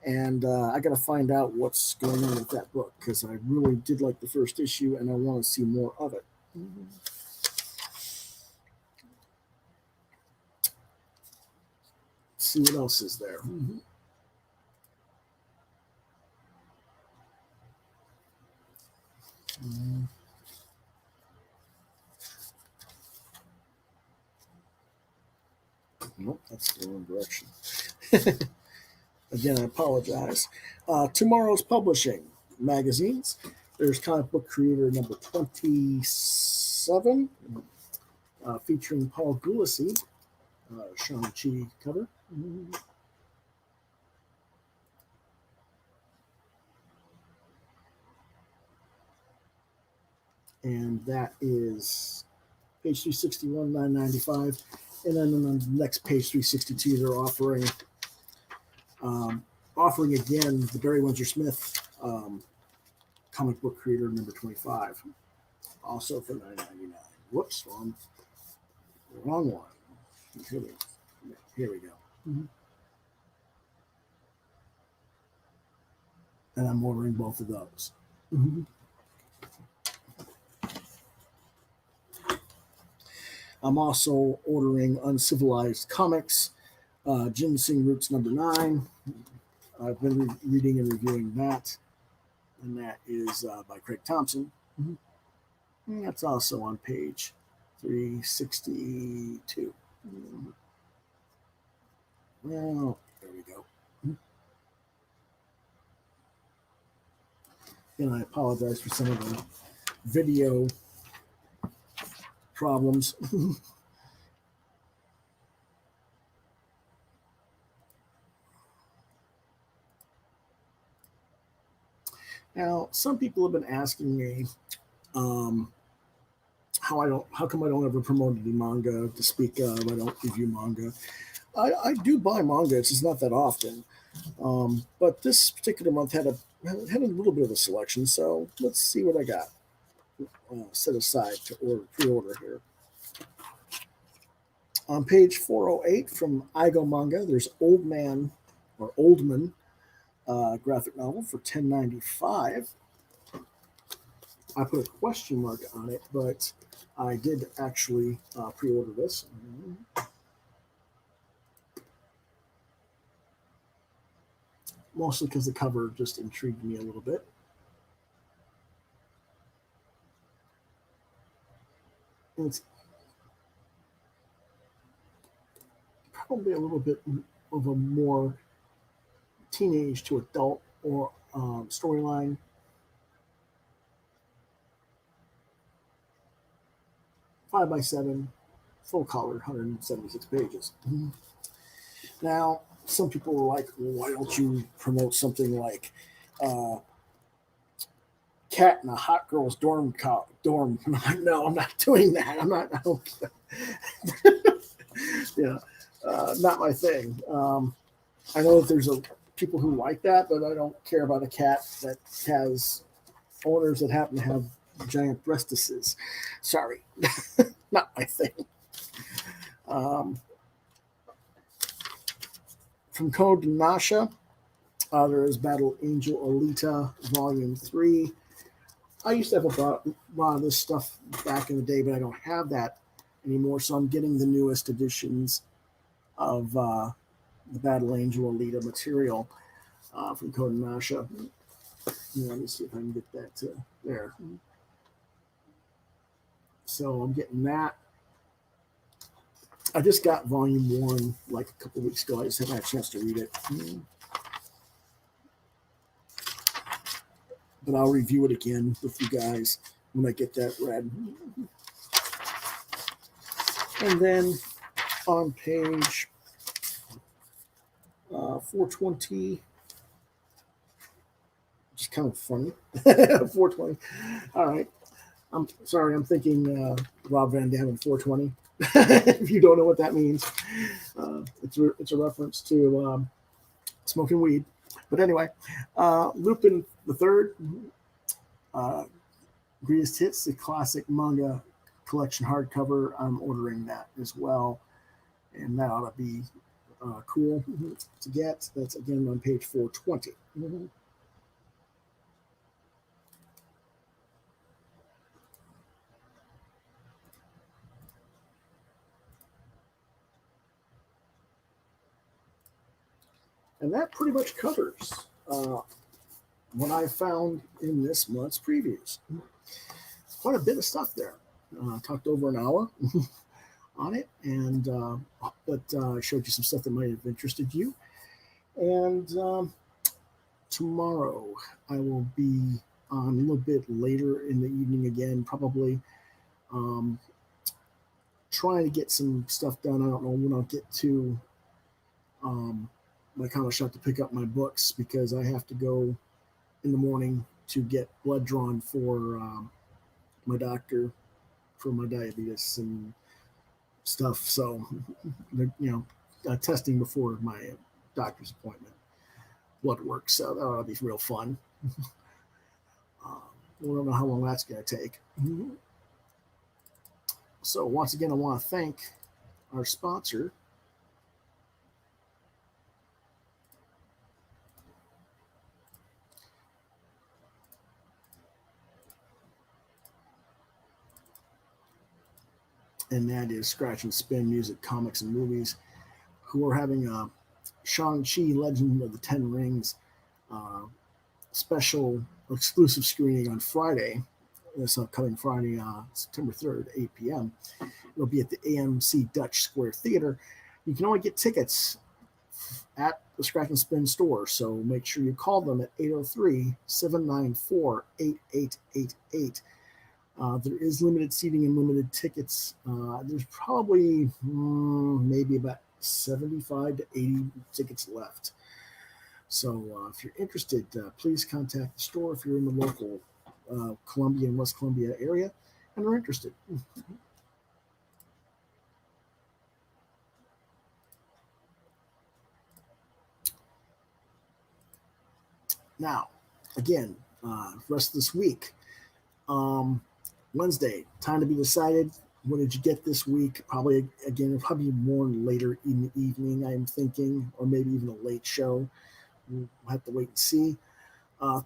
And I got to find out what's going on with that book because I really did like the first issue and I want to see more of it. See what else is there. Nope, that's the wrong direction. Again, I apologize. Tomorrow's publishing magazines. There's Comic Book Creator number 27, featuring Paul Gulacy, Shang-Chi cover. And that is page 361, $9.95. And then on the next page, 362, they're offering again the Barry Windsor Smith Comic Book Creator number 25, also for $9.99. Whoops, wrong one. Here we go. And I'm ordering both of those. I'm also ordering Uncivilized Comics, Ginseng Roots number 9. I've been reading and reviewing that, and that is by Craig Thompson. And that's also on page 362. Well, there we go. And I apologize for some of the video problems. Now, some people have been asking me how come I don't ever promote any manga to speak of. I don't review manga. I do buy manga. It's just not that often. But this particular month had a little bit of a selection. So let's see what I got set aside to pre-order here. On page 408 from Igo Manga, there's Oldman graphic novel for $10.95. I put a question mark on it, but I did actually pre-order this. Mostly because the cover just intrigued me a little bit. And it's probably a little bit of a more teenage to adult or storyline. Five by 7, full color, 176 pages. Now, some people were like, well, why don't you promote something like Cat in a Hot Girl's Dorm? And I'm like, no, I'm not doing that. I don't. Yeah, not my thing. I know that there's people who like that, but I don't care about a cat that has owners that happen to have giant breastises. Sorry, not my thing. From Code to Nasha, there is Battle Angel Alita Volume 3. I used to have a lot of this stuff back in the day, but I don't have that anymore, so I'm getting the newest editions of the Battle Angel Alita material from Code to Nasha. Let me see if I can get that to there. So I'm getting that. I just got volume 1 like a couple of weeks ago. I just haven't had a chance to read it. but I'll review it again with you guys when I get that read. And then on page 420, which is kind of funny. 420. All right. I'm sorry. I'm thinking Rob Van Dam in 420. If you don't know what that means, it's a reference to smoking weed. But anyway, Lupin the Third, Greatest Hits, the classic manga collection hardcover. I'm ordering that as well, and that ought to be cool to get. That's again on page 420. And that pretty much covers what I found in this month's previews. Quite a bit of stuff there. Talked over an hour on it, and but I showed you some stuff that might have interested you. And tomorrow I will be on a little bit later in the evening again, probably trying to get some stuff done. I don't know when I'll get to my comic shop to pick up my books, because I have to go in the morning to get blood drawn for my doctor for my diabetes and stuff. So, testing before my doctor's appointment, blood work. So that'll be real fun. I don't know how long that's going to take. So once again, I want to thank our sponsor, and that is Scratch and Spin Music, Comics, and Movies, who are having a Shang-Chi Legend of the Ten Rings special exclusive screening on Friday, this upcoming Friday, September 3rd, 8 p.m. It'll be at the AMC Dutch Square Theater. You can only get tickets at the Scratch and Spin store, so make sure you call them at 803-794-8888. There is limited seating and limited tickets. There's probably maybe about 75 to 80 tickets left. So if you're interested, please contact the store if you're in the local Columbia and West Columbia area and are interested. Now, again, rest of this week, Wednesday, time to be decided. What did you get this week? Probably more later in the evening, I'm thinking, or maybe even a late show. We'll have to wait and see.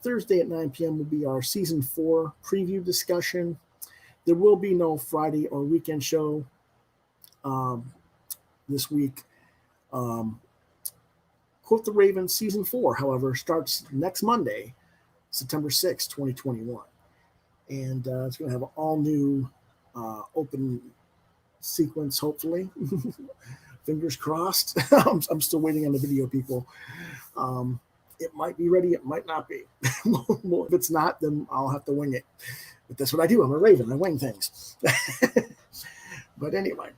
Thursday at 9 p.m. will be our Season 4 preview discussion. There will be no Friday or weekend show this week. Quoth the Raven Season 4, however, starts next Monday, September 6, 2021. And it's going to have an all-new open sequence, hopefully. Fingers crossed. I'm still waiting on the video, people. It might be ready. It might not be. Well, if it's not, then I'll have to wing it. But that's what I do. I'm a raven. I wing things. But anyway,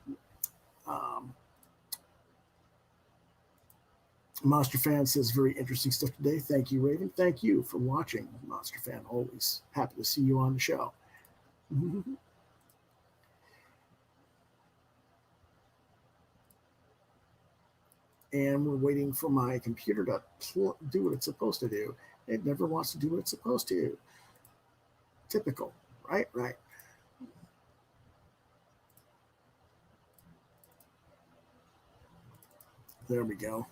Monster Fan says very interesting stuff today. Thank you, Raven. Thank you for watching, Monster Fan. Always happy to see you on the show. And we're waiting for my computer to do what it's supposed to do. It never wants to do what it's supposed to. Typical, right? Right. There we go.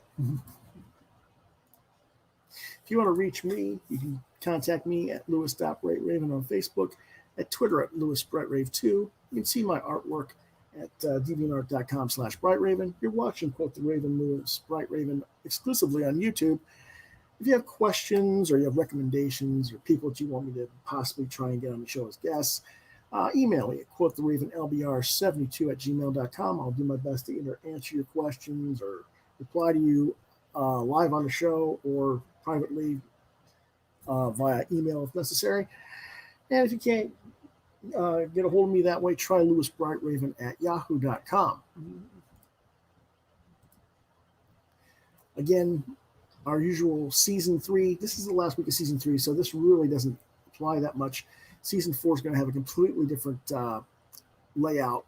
If you want to reach me, you can contact me at Lewis.BrightRaven on Facebook, at Twitter at LewisBrightRave2. You can see my artwork at deviantart.com/BrightRaven. You're watching Quoth the Raven, Lewis Bright Raven, exclusively on YouTube. If you have questions or you have recommendations or people that you want me to possibly try and get on the show as guests, email me at quoththeravennlbr72@gmail.com. I'll do my best to either answer your questions or reply to you live on the show or privately via email if necessary. And if you can't get a hold of me that way, try lewisbrightraven@yahoo.com. Again, our usual season 3. This is the last week of season 3, so this really doesn't apply that much. Season 4 is going to have a completely different layout,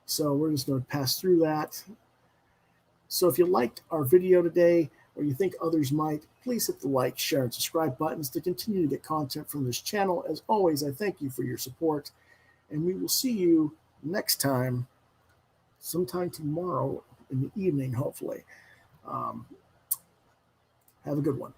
so we're just going to pass through that. So if you liked our video today, or you think others might, please hit the like, share, and subscribe buttons to continue to get content from this channel. As always, I thank you for your support, and we will see you next time, sometime tomorrow in the evening, hopefully. Have a good one.